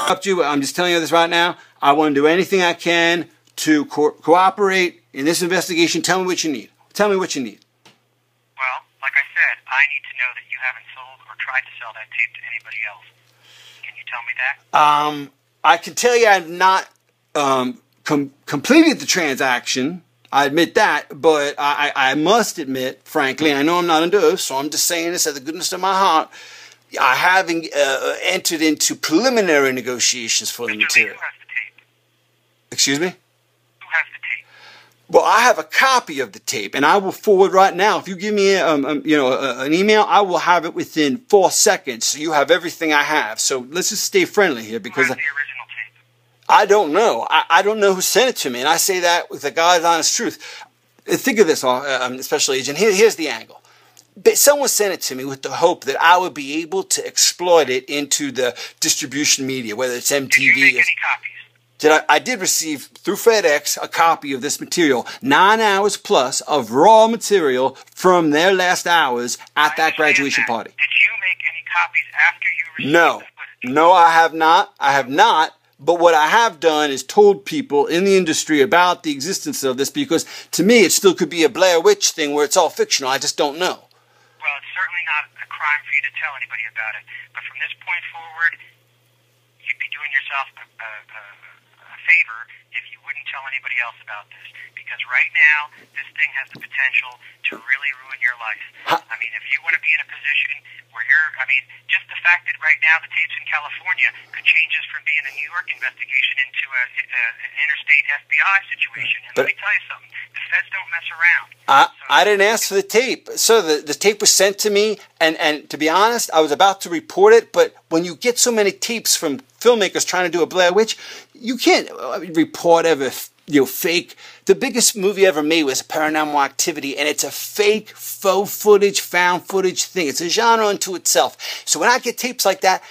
interrupt you. I'm just telling you this right now. I want to do anything I can to cooperate in this investigation. Tell me what you need. Tell me what you need. Well, like I said, I need to know that you haven't sold or tried to sell that tape to anybody else. Can you tell me that? I can tell you I've not completed the transaction. I admit that, but I must admit, frankly, I know I'm not under oath, so I'm just saying this out of the goodness of my heart. I haven't entered into preliminary negotiations for the material. Who has the tape? Excuse me? Who has the tape? Well, I have a copy of the tape, and I will forward right now. If you give me an email, I will have it within 4 seconds. So you have everything I have. So let's just stay friendly here, because Who has the original tape? I don't know. I don't know who sent it to me, and I say that with the God's honest truth. Think of this, Special Agent. Here's the angle. Someone sent it to me with the hope that I would be able to exploit it into the distribution media, whether it's MTV. Did you make any copies? I did receive through FedEx a copy of this material, 9 hours plus of raw material from their last hours at that graduation party. Did you make any copies after you received No. the footage? No, I have not. I have not. But what I have done is told people in the industry about the existence of this, because to me it still could be a Blair Witch thing where it's all fictional. I just don't know. Well, it's certainly not a crime for you to tell anybody about it. But from this point forward, you'd be doing yourself a favor if you wouldn't tell anybody else about this. Because right now, this thing has the potential to really ruin your life. I mean, if you want to be in a position where just the fact that right now the tapes in California could change us from being a New York investigation into an interstate FBI situation. And let me tell you something, the feds don't mess around. I didn't ask for the tape. So the tape was sent to me, and to be honest, I was about to report it, but when you get so many tapes from filmmakers trying to do a Blair Witch, you can't report ever fake. The biggest movie ever made was Paranormal Activity, and it's a fake, faux footage, found footage thing. It's a genre unto itself. So when I get tapes like that,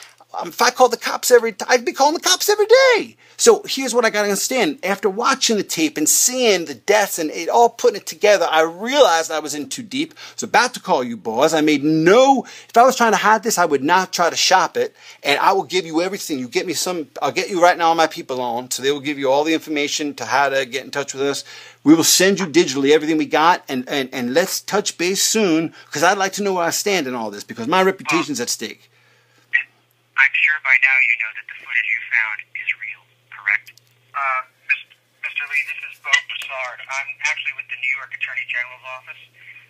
if I called the cops I'd be calling the cops every day. So here's what I got to understand. After watching the tape and seeing the deaths and it all putting it together, I realized I was in too deep. I was about to call you, boss. If I was trying to hide this, I would not try to shop it. And I will give you everything. You get me I'll get you right now my people on. So they will give you all the information to how to get in touch with us. We will send you digitally everything we got. And let's touch base soon, because I'd like to know where I stand in all this, because my reputation's at stake. I'm sure by now you know that the footage you found is real, correct? Mr. Lee, this is Bo Broussard. I'm actually with the New York Attorney General's office,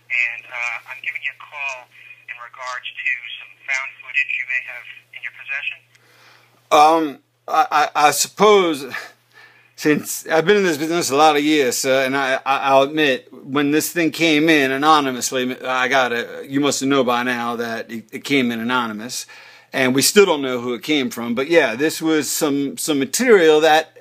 and I'm giving you a call in regards to some found footage you may have in your possession. I suppose, since I've been in this business a lot of years, sir, and I'll admit, when this thing came in anonymously, you must know by now that it came in anonymous. And we still don't know who it came from. But yeah, this was some material that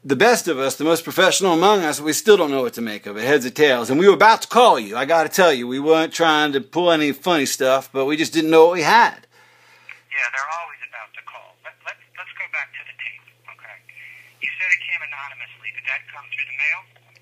the best of us, the most professional among us, we still don't know what to make of it, heads or tails. And we were about to call you. I got to tell you, we weren't trying to pull any funny stuff, but we just didn't know what we had. Yeah, they're always about to call. Let's go back to the tape, okay? You said it came anonymously. Did that come through the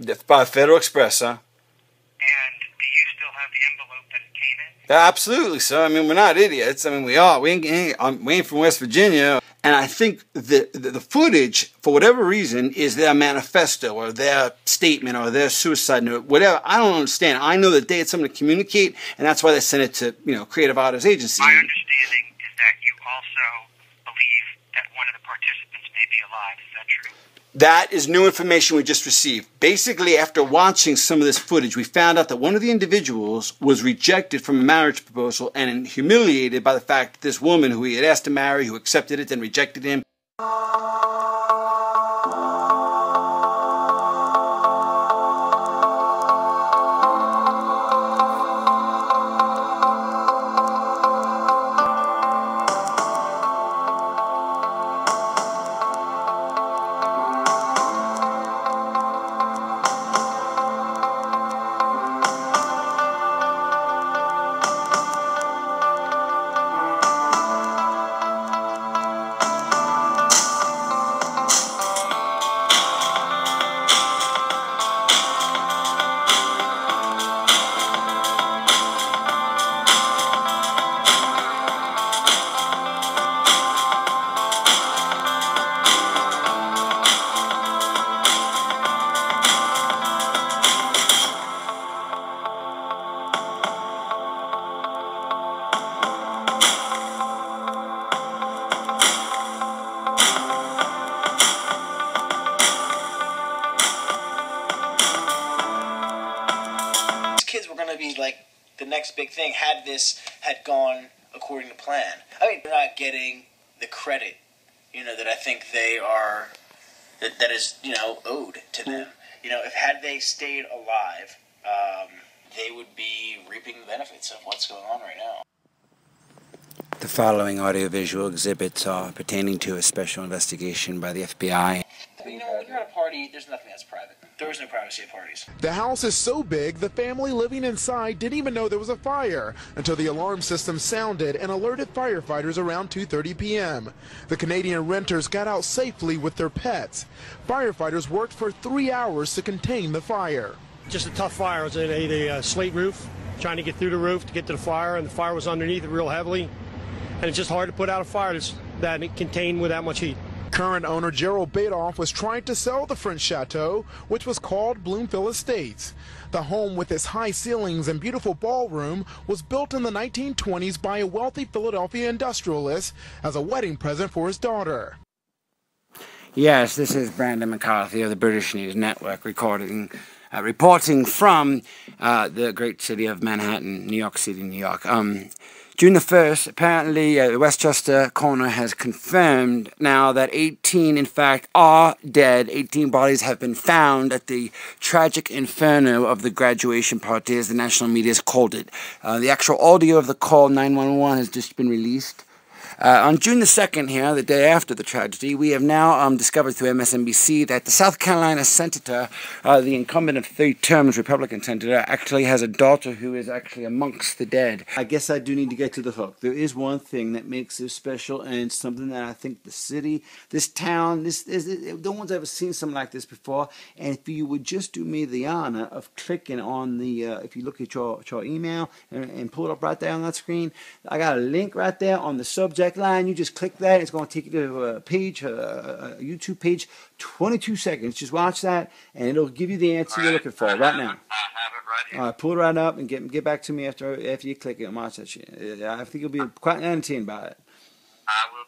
mail? By Federal Express, sir. And do you still have the envelope that it came in? Absolutely, sir. I mean, we're not idiots. I mean, we are. We ain't from West Virginia. And I think the footage, for whatever reason, is their manifesto or their statement or their suicide note, whatever. I don't understand. I know that they had something to communicate, and that's why they sent it to, Creative Artists Agency. My understanding is that you also believe that one of the participants may be alive. Is that true? That is new information we just received. Basically, after watching some of this footage, we found out that one of the individuals was rejected from a marriage proposal and humiliated by the fact that this woman who he had asked to marry, who accepted it and rejected him, the next big thing had this had gone according to plan. I mean, they're not getting the credit, that I think they are, that is, owed to them. If had they stayed alive, they would be reaping the benefits of what's going on right now. The following audiovisual exhibits are pertaining to a special investigation by the FBI. But when you're at a party, there's nothing that's private. There is no privacy at parties. The house is so big, the family living inside didn't even know there was a fire until the alarm system sounded and alerted firefighters around 2:30 p.m. The Canadian renters got out safely with their pets. Firefighters worked for 3 hours to contain the fire. Just a tough fire. It was a slate roof, trying to get through the roof to get to the fire, and the fire was underneath it real heavily. And it's just hard to put out a fire that contained with that much heat. Current owner Gerald Badoff was trying to sell the French chateau, which was called Bloomfield Estates. The home with its high ceilings and beautiful ballroom was built in the 1920s by a wealthy Philadelphia industrialist as a wedding present for his daughter. Yes, this is Brandon McCarthy of the British News Network reporting from the great city of Manhattan, New York City, New York. June the 1st, apparently the Westchester coroner has confirmed now that 18, in fact, are dead. 18 bodies have been found at the tragic inferno of the graduation party, as the national media has called it. The actual audio of the call 911 has just been released. On June the 2nd here, the day after the tragedy, we have now discovered through MSNBC that the South Carolina senator, the incumbent of 3 terms, Republican senator, actually has a daughter who is actually amongst the dead. I guess I do need to get to the hook. There is one thing that makes this special, and it's something that I think the city, this town, no one's ever seen something like this before. And if you would just do me the honor of clicking on the, if you look at your email and pull it up right there on that screen, I got a link right there on the subject line. You just click that. It's going to take you to a page, a YouTube page, 22 seconds. Just watch that, and it'll give you the answer you're looking for right now. I have it right here. All right, pull it right up and get back to me after you click it and watch that shit. I think you'll be quite entertained by it. I will.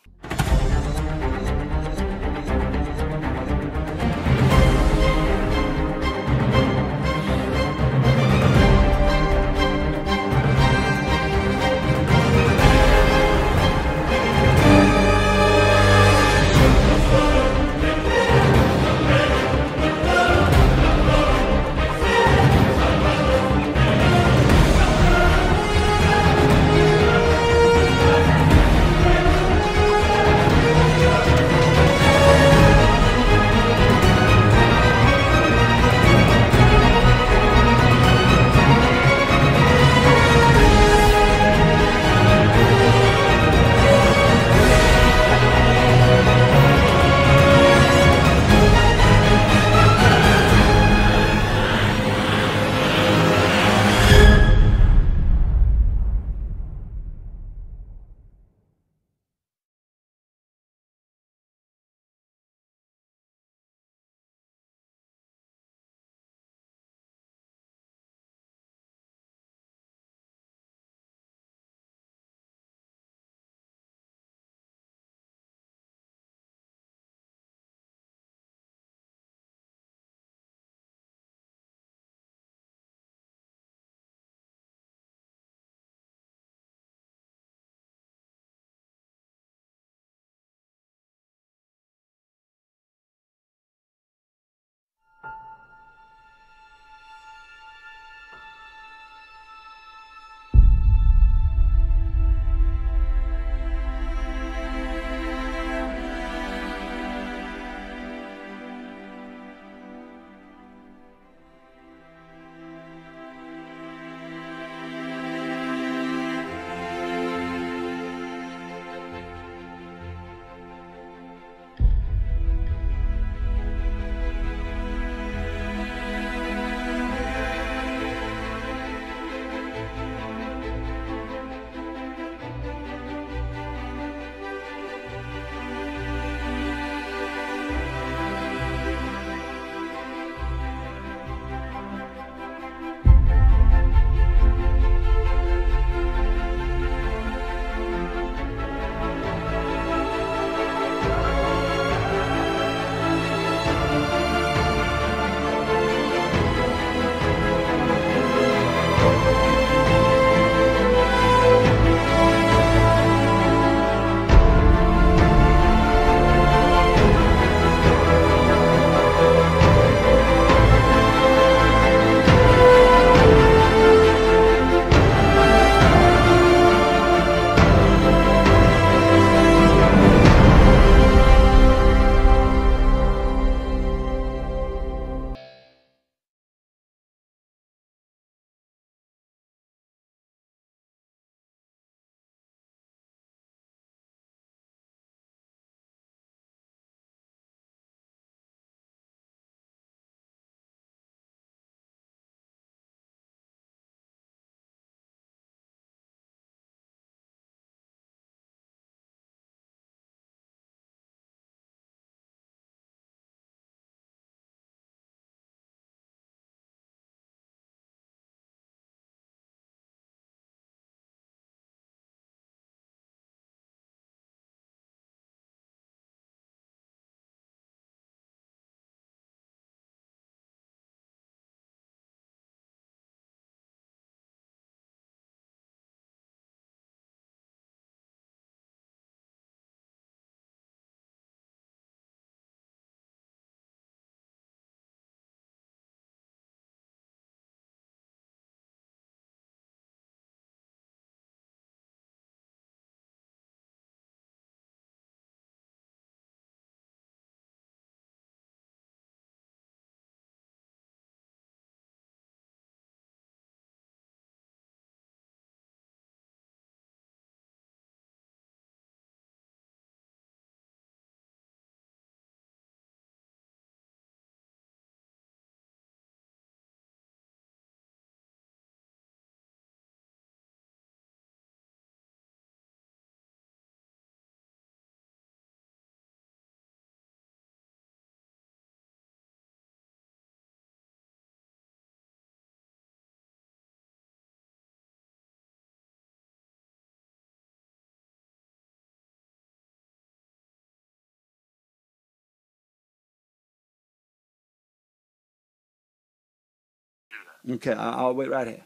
Okay, I'll wait right here.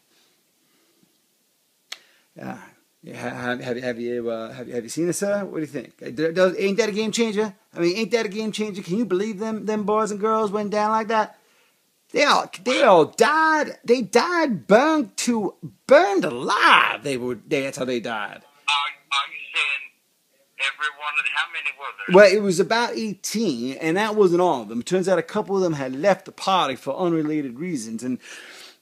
Have you seen it, sir? What do you think? Ain't that a game changer? I mean, ain't that a game changer? Can you believe them boys and girls went down like that? They all died. They died burned alive. That's how they died. Are you saying every one of them? How many were there? Well, it was about 18, and that wasn't all of them. It turns out a couple of them had left the party for unrelated reasons, and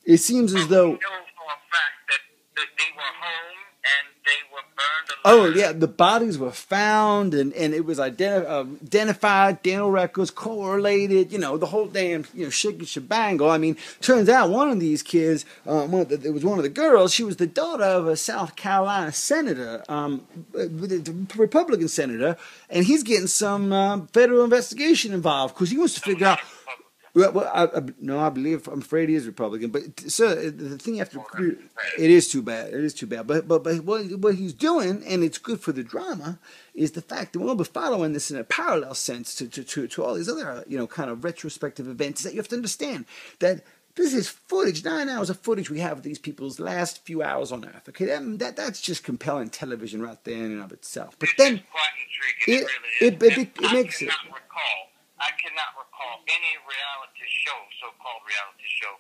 it seems as though. We know for a fact that they were home and they were burned alive. Oh, yeah, the bodies were found, and it was identified, dental records, correlated, the whole damn, shebangle. I mean, turns out one of these kids, it was one of the girls, she was the daughter of a South Carolina senator, Republican senator, and he's getting some federal investigation involved, because he wants to figure out. Well, I'm afraid he is Republican. But sir, the thing you have to it is too bad. It is too bad. But what he's doing, and it's good for the drama, is the fact that we'll be following this in a parallel sense to all these other kind of retrospective events. That you have to understand that this is footage, 9 hours of footage we have of these people's last few hours on Earth. Okay, that's just compelling television right there in and of itself. But then it's quite intriguing. It really is. It makes it. I cannot recall any reality show, so-called reality show,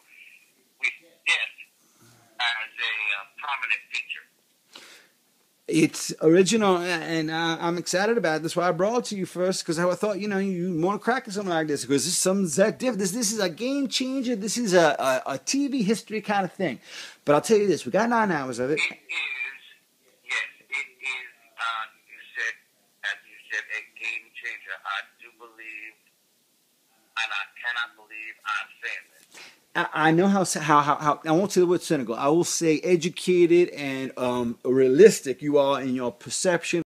with death as a prominent feature. It's original, and I'm excited about it. That's why I brought it to you first, because I thought, you want to crack at something like this, because this is something that different. This is a game changer. This is a TV history kind of thing. But I'll tell you this, we got 9 hours of it. It is, yes, it is, as you said, a game changer. I do believe, and I cannot believe I'm saying this. I know how I won't say the word cynical. I will say educated and realistic you are in your perception